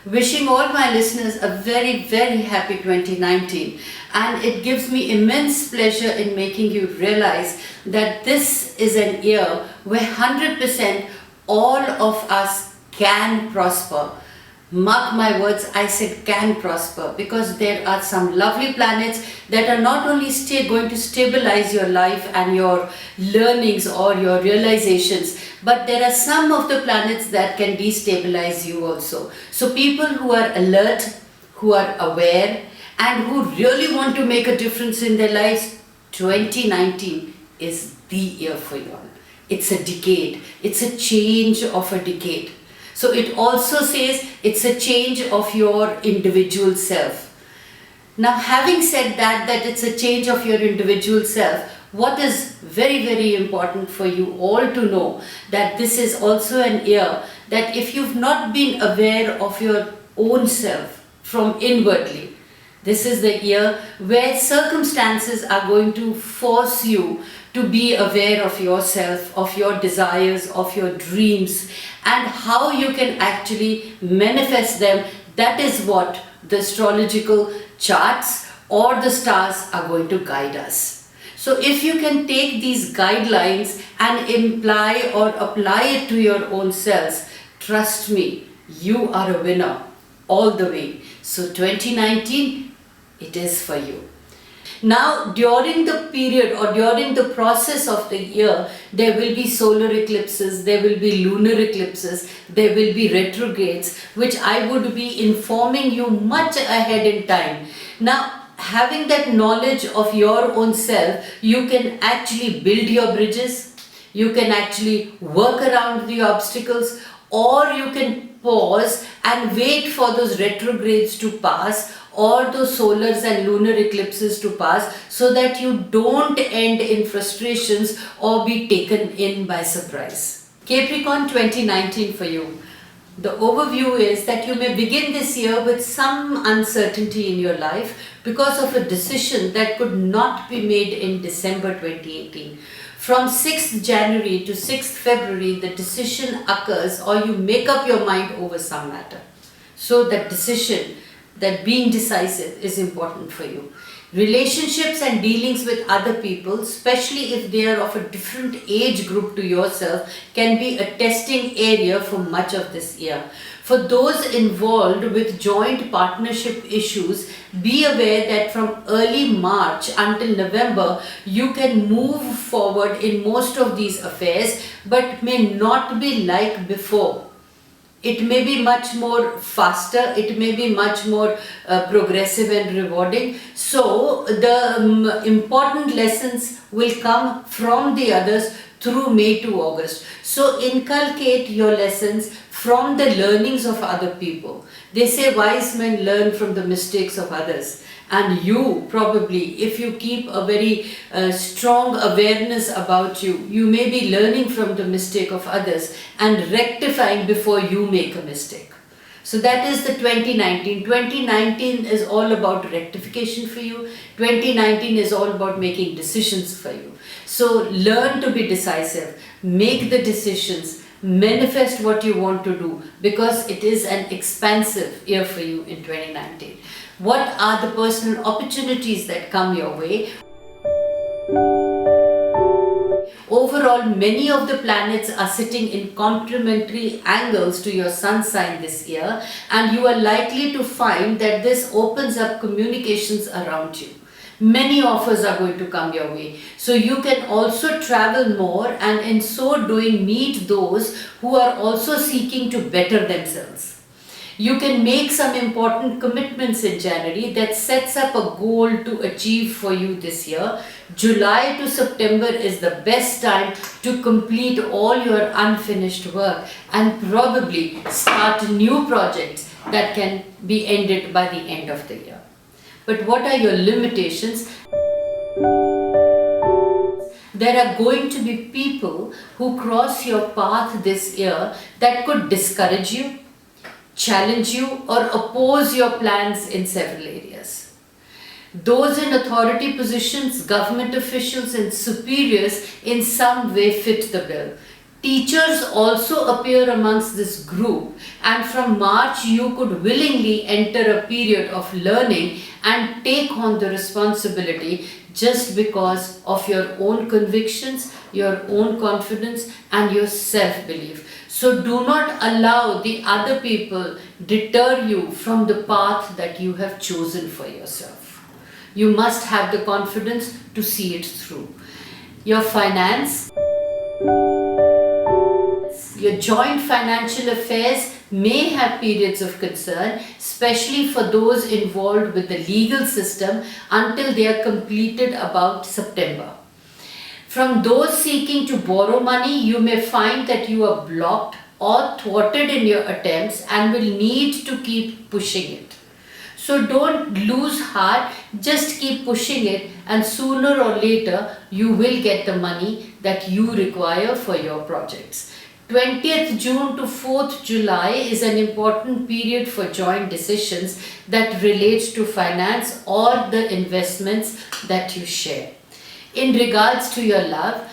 Wishing all my listeners a very, very happy 2019. And it gives me immense pleasure in making you realize that this is an year where 100% all of us can prosper. Mark my words, I said can prosper, because there are some lovely planets that are not only going to stabilize your life and your learnings or your realizations, but there are some of the planets that can destabilize you also. So people who are alert, who are aware, and who really want to make a difference in their lives, 2019 is the year for you all. It's a decade. It's a change of a decade. So it also says it's a change of your individual self. Now, having said that it's a change of your individual self, what is very, very important for you all to know, that this is also an year that if you've not been aware of your own self from inwardly, this is the year where circumstances are going to force you to be aware of yourself, of your desires, of your dreams, and how you can actually manifest them. That is what the astrological charts or the stars are going to guide us. So if you can take these guidelines and imply or apply it to your own selves, trust me, you are a winner all the way. So 2019, it is for you. Now, during the period or during the process of the year, there will be solar eclipses, there will be lunar eclipses, there will be retrogrades, which I would be informing you much ahead in time. Now, having that knowledge of your own self, you can actually build your bridges, you can actually work around the obstacles, or you can pause and wait for those retrogrades to pass, or those solars and lunar eclipses to pass, so that you don't end in frustrations or be taken in by surprise. Capricorn 2019 for you. The overview is that you may begin this year with some uncertainty in your life because of a decision that could not be made in December 2018. From 6th January to 6th February, the decision occurs, or you make up your mind over some matter. So that decision, that being decisive, is important for you. Relationships and dealings with other people, especially if they are of a different age group to yourself, can be a testing area for much of this year. For those involved with joint partnership issues, be aware that from early March until November, you can move forward in most of these affairs, but may not be like before. It may be much more faster, it may be much more progressive and rewarding. So the important lessons will come from the others through May to August. So inculcate your lessons from the learnings of other people. They say wise men learn from the mistakes of others. And you probably, if you keep a very strong awareness about you, you may be learning from the mistake of others and rectifying before you make a mistake. So that is the 2019. 2019 is all about rectification for you. 2019 is all about making decisions for you. So learn to be decisive, make the decisions, manifest what you want to do, because it is an expansive year for you in 2019. What are the personal opportunities that come your way? Overall, many of the planets are sitting in complementary angles to your sun sign this year, and you are likely to find that this opens up communications around you. Many offers are going to come your way. So you can also travel more, and in so doing meet those who are also seeking to better themselves. You can make some important commitments in January that sets up a goal to achieve for you this year. July to September is the best time to complete all your unfinished work and probably start new projects that can be ended by the end of the year. But what are your limitations? There are going to be people who cross your path this year that could discourage you, challenge you, or oppose your plans in several areas. Those in authority positions, government officials and superiors in some way fit the bill. Teachers also appear amongst this group, and from March you could willingly enter a period of learning and take on the responsibility just because of your own convictions, your own confidence and your self-belief. So do not allow the other people deter you from the path that you have chosen for yourself. You must have the confidence to see it through. Your finance, your joint financial affairs may have periods of concern, especially for those involved with the legal system until they are completed about September. From those seeking to borrow money, you may find that you are blocked or thwarted in your attempts and will need to keep pushing it. So don't lose heart, just keep pushing it, and sooner or later you will get the money that you require for your projects. 20th June to 4th July is an important period for joint decisions that relates to finance or the investments that you share. In regards to your love,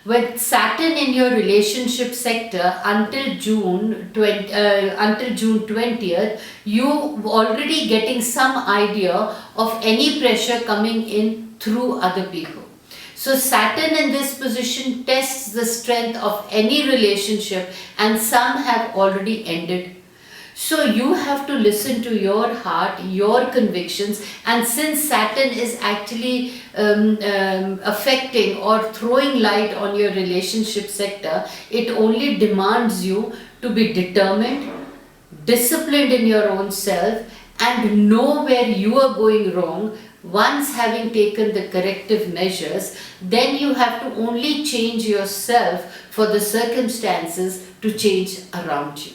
with Saturn in your relationship sector until June 20th, you already getting some idea of any pressure coming in through other people. So Saturn in this position tests the strength of any relationship, and some have already ended. So you have to listen to your heart, your convictions, and since Saturn is actually affecting or throwing light on your relationship sector, it only demands you to be determined, disciplined in your own self, and know where you are going wrong. Once having taken the corrective measures, then you have to only change yourself for the circumstances to change around you.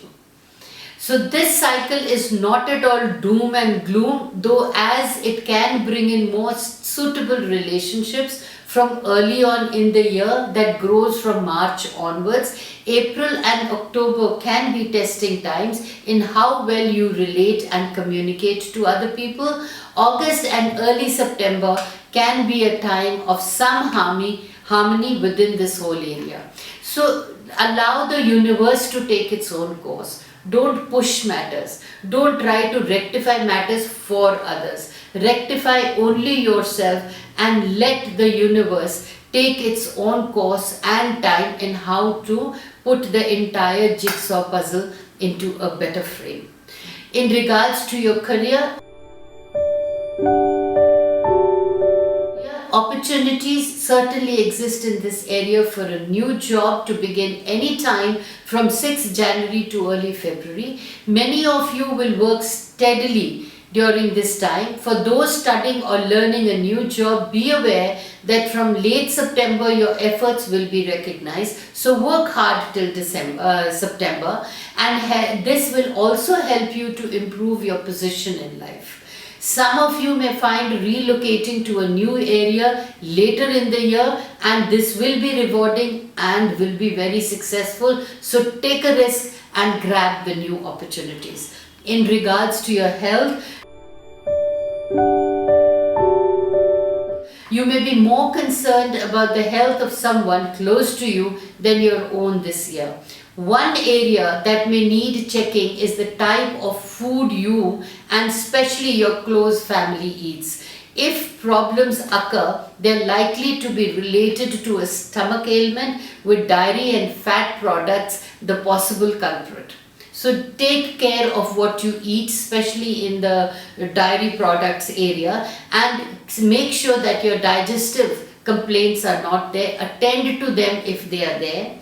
So this cycle is not at all doom and gloom, though as it can bring in more suitable relationships from early on in the year that grows from March onwards. April and October can be testing times in how well you relate and communicate to other people. August and early September can be a time of some harmony within this whole area. So allow the universe to take its own course. Don't push matters. Don't try to rectify matters for others. Rectify only yourself and let the universe take its own course and time in how to put the entire jigsaw puzzle into a better frame. In regards to your career, opportunities certainly exist in this area for a new job to begin any time from 6th January to early February. Many of you will work steadily during this time. For those studying or learning a new job, be aware that from late September your efforts will be recognized. So work hard till September, and this will also help you to improve your position in life. Some of you may find relocating to a new area later in the year, and this will be rewarding and will be very successful. So take a risk and grab the new opportunities. In regards to your health, you may be more concerned about the health of someone close to you than your own this year. One area that may need checking is the type of food you and especially your close family eats. If problems occur, they're likely to be related to a stomach ailment, with dairy and fat products the possible culprit. So take care of what you eat, especially in the dairy products area, and make sure that your digestive complaints are not there. Attend to them if they are there.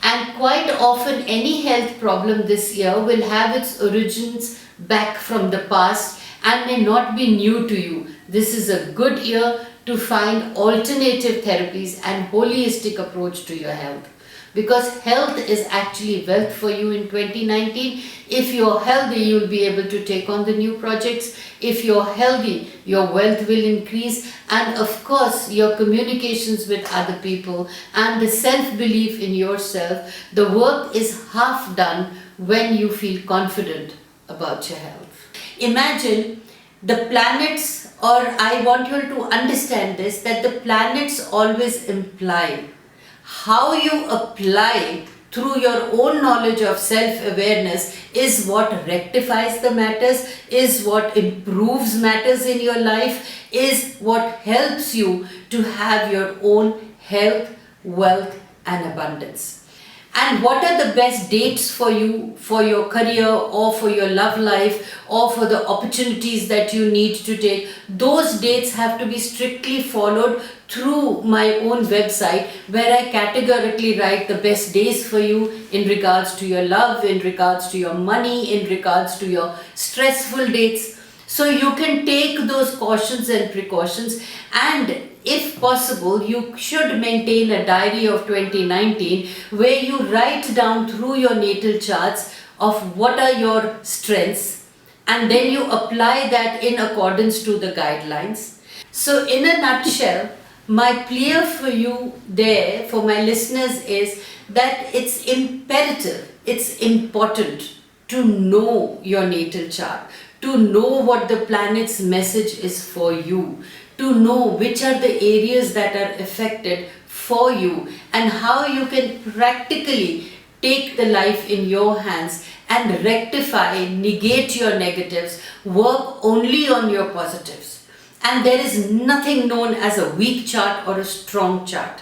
And quite often any health problem this year will have its origins back from the past and may not be new to you. This is a good year to find alternative therapies and holistic approach to your health, because health is actually wealth for you in 2019. If you're healthy, you'll be able to take on the new projects. If you're healthy, your wealth will increase, and of course your communications with other people and the self-belief in yourself. The work is half done when you feel confident about your health. Imagine The planets, or I want you to understand this, that the planets always imply. How you apply through your own knowledge of self-awareness is what rectifies the matters, is what improves matters in your life, is what helps you to have your own health, wealth and abundance. And what are the best dates for you, for your career or for your love life or for the opportunities that you need to take? Those dates have to be strictly followed through my own website, where I categorically write the best days for you in regards to your love, in regards to your money, in regards to your stressful dates. So you can take those cautions and precautions, and if possible, you should maintain a diary of 2019 where you write down through your natal charts of what are your strengths, and then you apply that in accordance to the guidelines. So in a nutshell, my plea for you there, for my listeners, is that it's imperative, it's important to know your natal chart, to know what the planet's message is for you, to know which are the areas that are affected for you, and how you can practically take the life in your hands and rectify, negate your negatives, work only on your positives. And there is nothing known as a weak chart or a strong chart.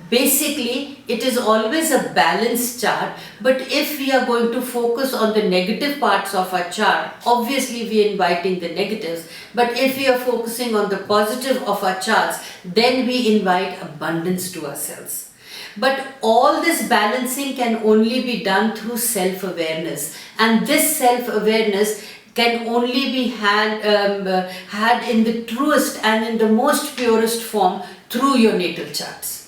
Basically, it is always a balanced chart, but if we are going to focus on the negative parts of our chart, obviously we are inviting the negatives, but if we are focusing on the positive of our charts, then we invite abundance to ourselves. But all this balancing can only be done through self-awareness, and this self-awareness can only be had in the truest and in the most purest form through your natal charts.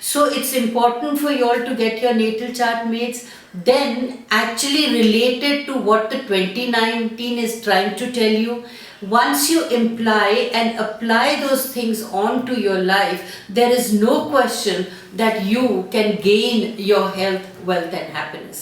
So it's important for you all to get your natal chart, mates, then actually related to what the 2019 is trying to tell you. Once you imply and apply those things onto your life, there is no question that you can gain your health, wealth and happiness.